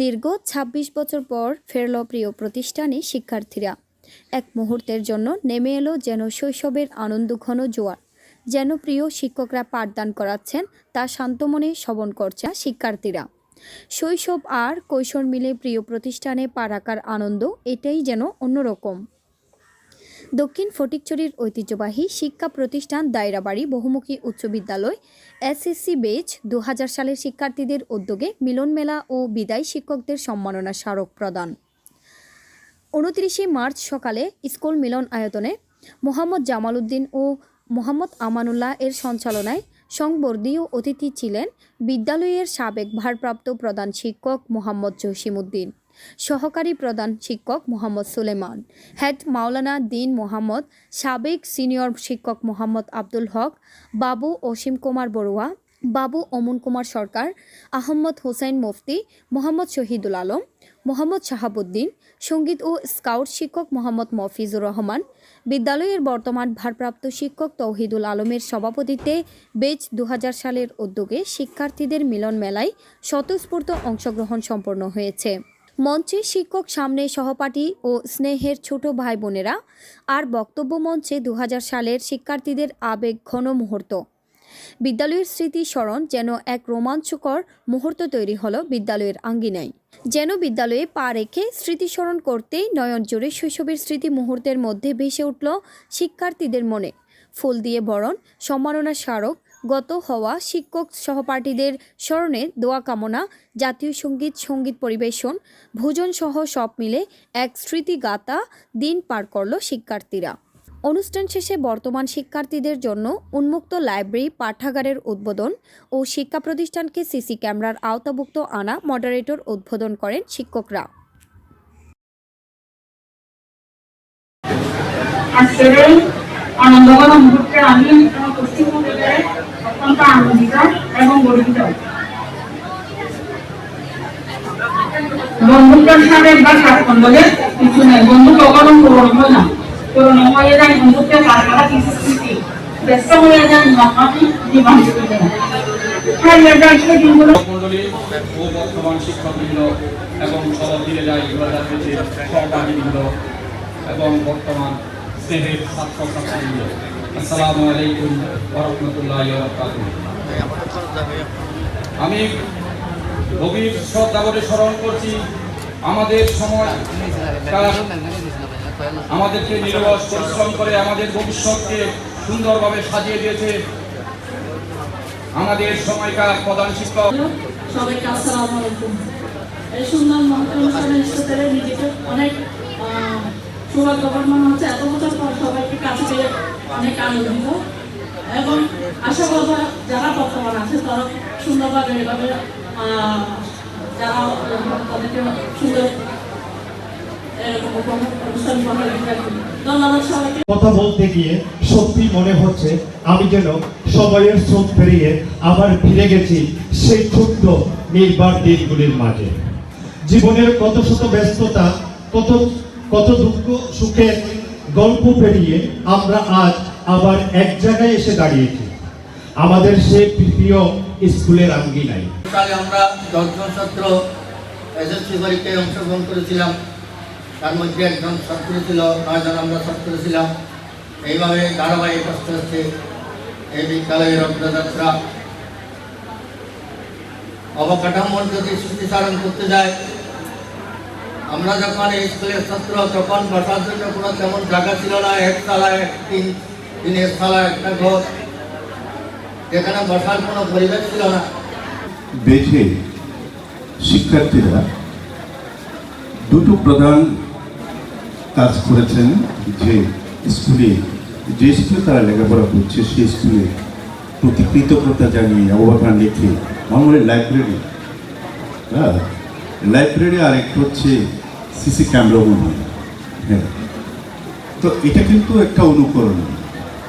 দীর্ঘ ২৬ বছর পর ফেরল প্রিয় প্রতিষ্ঠানে শিক্ষার্থীরা। এক মুহূর্তের জন্য নেমে এলো যেন শৈশবের আনন্দঘন জোয়ার। যেন প্রিয় শিক্ষকরা পাঠদান করাচ্ছেন তা শান্তমনে শ্রবণ করছে শিক্ষার্থীরা। শৈশব আর কৈশোর মিলে প্রিয় প্রতিষ্ঠানে পা রাখার আনন্দ এটাই যেন অন্যরকম। দক্ষিণ ফটিকছড়ির ঐতিহ্যবাহী শিক্ষা প্রতিষ্ঠান দায়রাবাড়ি বহুমুখী উচ্চ বিদ্যালয় এসএসসি ব্যাচ ২০০০ সালের শিক্ষার্থীদের উদ্যোগে মিলন মেলা ও বিদায় শিক্ষকদের সম্মাননা স্মারক প্রদান। ২৯ মার্চ সকালে স্কুল মিলন আয়তনে মোহাম্মদ জামাল উদ্দিন ও মোহাম্মদ আমানুল্লাহ এর সঞ্চালনায় সংবর্ধীয় অতিথি ছিলেন বিদ্যালয়ের সাবেক ভারপ্রাপ্ত প্রধান শিক্ষক মোহাম্মদ জসিমউদ্দিন, সহকারী প্রধান শিক্ষক মোহাম্মদ সুলেমান, হেড মাওলানা দিন মোহাম্মদ, সাবেক সিনিয়র শিক্ষক মোহাম্মদ আব্দুল হক, বাবু অসীম কুমার বড়ুয়া, বাবু অমন কুমার সরকার, আহমদ হোসেন মুফতি, মোহাম্মদ শহীদুল আলম, মোহাম্মদ শাহাবুদ্দিন, সঙ্গীত ও স্কাউট শিক্ষক মোহাম্মদ মফিজুর রহমান, বিদ্যালয়ের বর্তমান ভারপ্রাপ্ত শিক্ষক তৌহিদুল আলমের সভাপতিত্বে বেচ ২০০০ সালের উদ্যোগে শিক্ষার্থীদের মিলন মেলায় স্বতঃস্ফূর্ত অংশগ্রহণ সম্পন্ন হয়েছে। মঞ্চে শিক্ষক, সামনে সহপাঠী ও স্নেহের ছোট ভাই বোনেরা, আর বক্তব্য মঞ্চে ২০০০ সালের শিক্ষার্থীদের আবেগ ঘন মুহূর্ত। বিদ্যালয়ের স্মৃতি স্মরণ যেন এক রোমাঞ্চকর মুহূর্ত তৈরি হলো বিদ্যালয়ের আঙ্গিনায়। যেন বিদ্যালয়ে পা রেখে স্মৃতি স্মরণ করতেই নয়ন জুড়ে শৈশবের স্মৃতি মুহূর্তের মধ্যে ভেসে উঠল শিক্ষার্থীদের মনে। ফুল দিয়ে বরণ, সম্মাননা স্মারক, গত হওয়া শিক্ষক সহপাঠীদের স্মরণে দোয়া কামনা, জাতীয় সঙ্গীত পরিবেশন, ভোজন সহ সব মিলে এক স্মৃতিগাথা দিন পার করল শিক্ষার্থীরা। অনুষ্ঠান শেষে বর্তমান শিক্ষার্থীদের জন্য উন্মুক্ত লাইব্রেরি, পাঠাগারের উদ্বোধন ও শিক্ষা প্রতিষ্ঠানকে সিসি ক্যামেরার আওতাভুক্ত আনা মডারেটর উদ্বোধন করেন শিক্ষকরা। আনন্দঘন মুহূর্তে আমি আমার পশ্চিমবঙ্গে অত্যন্ত আনন্দিত এবং গর্বিত। বন্ধুত্বের সাথে বা স্বাচ্ছন্দ্যের কিছু নেই। বন্ধু কখনো পুরনো হয় না, পুরনো হয়ে যায় বন্ধুত্বের কারখানা কিছু স্মৃতি, ব্যস্ত হয়ে যায় মহামারী জীবন জীবিত। বর্তমান শিক্ষকবৃন্দ এবং সহযোগী সহপাঠীবৃন্দ এবং বর্তমান স্নেহের ছাত্রছাত্রীবৃন্দ, আসসালামু আলাইকুম ওয়া রাহমাতুল্লাহি ওয়া বারাকাতুহু। আমি গভীর শ্রদ্ধা করে স্মরণ করছি আমাদের সময় আমাদেরকে নিরলস পরিশ্রম করে আমাদের ভবিষ্যৎকে সুন্দরভাবে সাজিয়ে দিয়েছে আমাদের সময়কার প্রধান শিক্ষক। সবাইকে আসসালামু আলাইকুম। এই সুন্দর অনুষ্ঠানে এসে পেরে নিজেকে অনেক সৌভাগ্যবান মনে হচ্ছে। এত বছর পর সবাইকে কাছে পেয়ে অনেক আনন্দিত এবং আশা করবো যারা বর্তমান আছে তারা সুন্দরভাবে এভাবে যারা তাদেরকে সুন্দর কথা বলতে গিয়ে সত্যি মনে হচ্ছে আমি যেন সময়ের স্রোত পেরিয়ে আবার ফিরে গেছি সেই ছোট্ট নির্বাক দিনগুলির মাঝে। জীবনের কত শত ব্যস্ততা, কত দুঃখ সুখের গল্প পেরিয়ে আমরা আজ আবার এক জায়গায় এসে দাঁড়িয়েছি, আমাদের সেই প্রিয় স্কুলের আঙ্গিনায়। আমরা 10 জন ছাত্র এসএসসি পরীক্ষায় অংশগ্রহণ করেছিলাম, তার মধ্যে একজন ছাত্র ছিল, 9 জন আমরা ছাত্র ছিলাম। এইভাবে ধারাবাহিক আস্তে আস্তে এই বিদ্যালয়ের অগ্রযাত্রা। অবকাঠামোর যদি স্মৃতিচারণ করতে যায়, আমরা যখন এই স্কুলের ছাত্র তখন বসার জন্য কোনো তেমন জায়গা ছিল না। একতলায় 3 দিনের তলা একটা ঘর, যেখানে বসার কোনো পরিবেশ ছিল না। বেছে শিক্ষার্থীরা দুটো প্রধান কাজ করেছেন, যে স্কুলে তারা লেখাপড়া করছে সেই স্কুলে প্রতি কৃতজ্ঞতা জানিয়ে অবদান রেখে আমাদের লাইব্রেরি আর একটু হচ্ছে সিসি ক্যামেরা। হ্যাঁ, তো এটা কিন্তু একটা অনুকরণ।